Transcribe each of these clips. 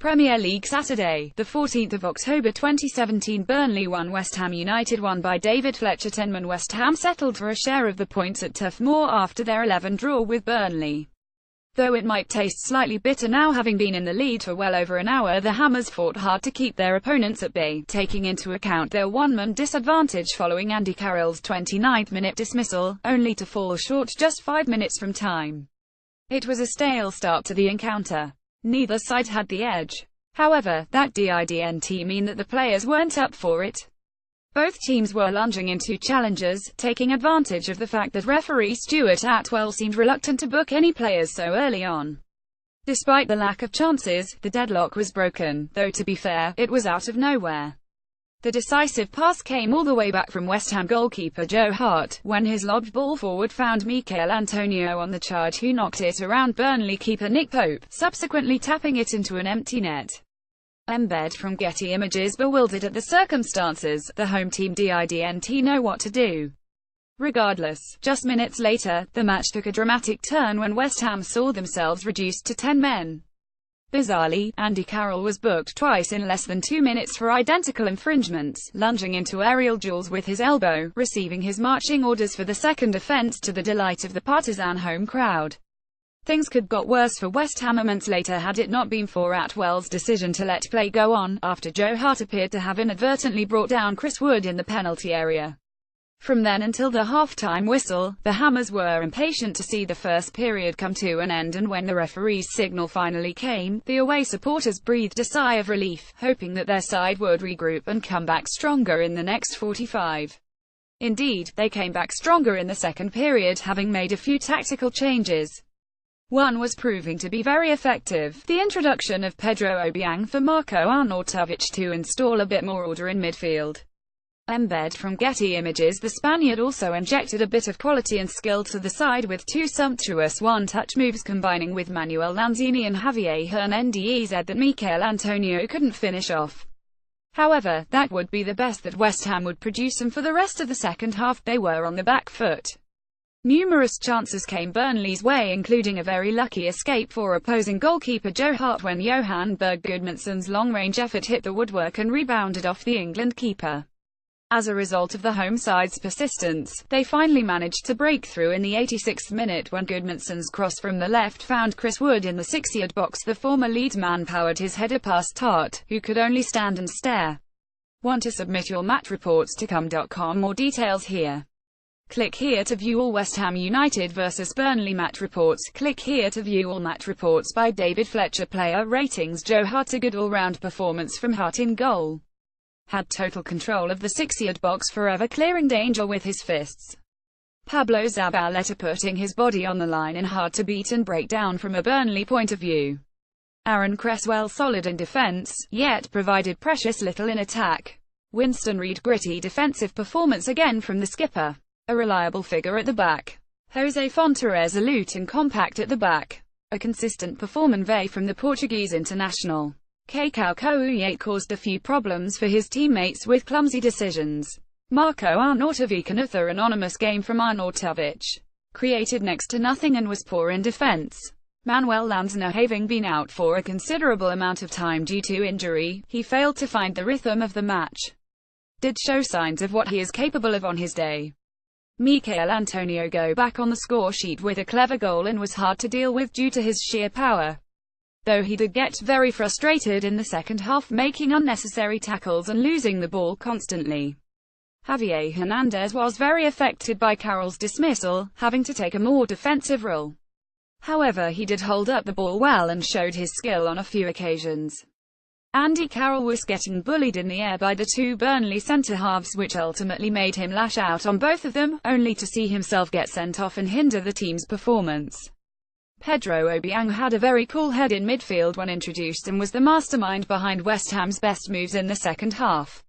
Premier League Saturday, the 14th of October 2017. Burnley 1 West Ham United 1 by David FletcherTenman. West Ham settled for a share of the points at Turf Moor after their 11 draw with Burnley. Though it might taste slightly bitter now, having been in the lead for well over an hour, the Hammers fought hard to keep their opponents at bay, taking into account their one-man disadvantage following Andy Carroll's 29th-minute dismissal, only to fall short just 5 minutes from time. It was a stale start to the encounter. Neither side had the edge. However, that didn't mean that the players weren't up for it. Both teams were lunging into challenges, taking advantage of the fact that referee Stuart Atwell seemed reluctant to book any players so early on. Despite the lack of chances, the deadlock was broken, though to be fair, it was out of nowhere. The decisive pass came all the way back from West Ham goalkeeper Joe Hart, when his lobbed ball forward found Michail Antonio on the charge, who knocked it around Burnley keeper Nick Pope, subsequently tapping it into an empty net. Embed from Getty Images. Bewildered at the circumstances, the home team didn't know what to do. Regardless, just minutes later, the match took a dramatic turn when West Ham saw themselves reduced to 10 men. Bizarrely, Andy Carroll was booked twice in less than 2 minutes for identical infringements, lunging into aerial duels with his elbow, receiving his marching orders for the second offence to the delight of the partisan home crowd. Things could got worse for West Ham moments later had it not been for Atwell's decision to let play go on, after Joe Hart appeared to have inadvertently brought down Chris Wood in the penalty area. From then until the half-time whistle, the Hammers were impatient to see the first period come to an end, and when the referee's signal finally came, the away supporters breathed a sigh of relief, hoping that their side would regroup and come back stronger in the next 45. Indeed, they came back stronger in the second period, having made a few tactical changes. One was proving to be very effective: the introduction of Pedro Obiang for Marco Arnautovic to install a bit more order in midfield. Embed from Getty Images. The Spaniard also injected a bit of quality and skill to the side with two sumptuous one-touch moves, combining with Manuel Lanzini and Javier Hernandez that Michail Antonio couldn't finish off. However, that would be the best that West Ham would produce, and for the rest of the second half they were on the back foot. Numerous chances came Burnley's way, including a very lucky escape for opposing goalkeeper Joe Hart when Johan Berg Gudmundsson's long-range effort hit the woodwork and rebounded off the England keeper. As a result of the home side's persistence, they finally managed to break through in the 86th minute when Gudmundsson's cross from the left found Chris Wood in the 6-yard box. The former Leeds man powered his header past Hart, who could only stand and stare. Want to submit your match reports to come.com? More details here. Click here to view all West Ham United vs Burnley match reports. Click here to view all match reports by David Fletcher. Player ratings: Joe Hart, a good all-round performance from Hart in goal. Had total control of the 6-yard box, forever clearing danger with his fists. Pablo Zabaleta putting his body on the line and hard to beat and break down from a Burnley point of view. Aaron Cresswell solid in defence, yet provided precious little in attack. Winston Reid gritty defensive performance again from the skipper. A reliable figure at the back. Jose Fonte resolute and compact at the back. A consistent performance from the Portuguese international. Kakao Kouyaté caused a few problems for his teammates with clumsy decisions. Marco Arnautovic, another anonymous game from Arnautovic. Created next to nothing and was poor in defense. Manuel Lanzini, having been out for a considerable amount of time due to injury, he failed to find the rhythm of the match. Did show signs of what he is capable of on his day. Michail Antonio go back on the score sheet with a clever goal and was hard to deal with due to his sheer power. Though he did get very frustrated in the second half, making unnecessary tackles and losing the ball constantly. Javier Hernandez was very affected by Carroll's dismissal, having to take a more defensive role. However, he did hold up the ball well and showed his skill on a few occasions. Andy Carroll was getting bullied in the air by the two Burnley centre-halves, which ultimately made him lash out on both of them, only to see himself get sent off and hinder the team's performance. Pedro Obiang had a very cool head in midfield when introduced and was the mastermind behind West Ham's best moves in the second half.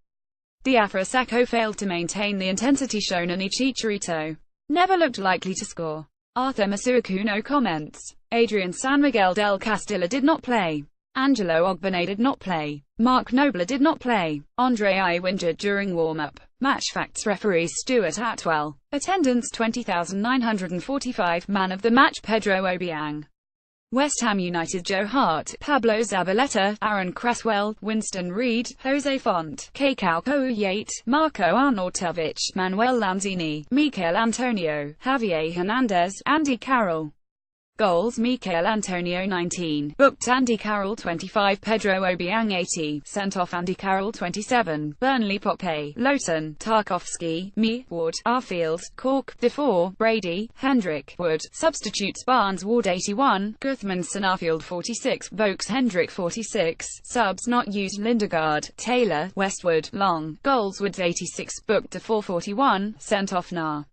Diafra Sakho failed to maintain the intensity shown, and Chicharito never looked likely to score. Arthur Masuaku comments. Adrian San Miguel del Castilla did not play. Angelo Ogbene did not play. Mark Nobler did not play. Andre Ayew injured during warm-up. Match facts: referee Stuart Atwell. Attendance 20,945. Man of the match Pedro Obiang. West Ham United: Joe Hart, Pablo Zabaleta, Aaron Cresswell, Winston Reid, Jose Font, Kakao Kouyaté, Marco Arnautovic, Manuel Lanzini, Mikel Antonio, Javier Hernandez, Andy Carroll. Goals: Mikel Antonio 19, booked Andy Carroll 25, Pedro Obiang 80, sent off Andy Carroll 27, Burnley: Pope, Lowton, Tarkowski, Wood, Arfield, Cork, Defoe, Brady, Hendrick, Wood, substitutes: Barnes Ward 81, Guzmanson Arfield 46, Vokes Hendrick 46, subs not used: Lindegaard, Taylor, Westwood, Long. Goals: Woods 86, booked Defoe 41, sent off Nah.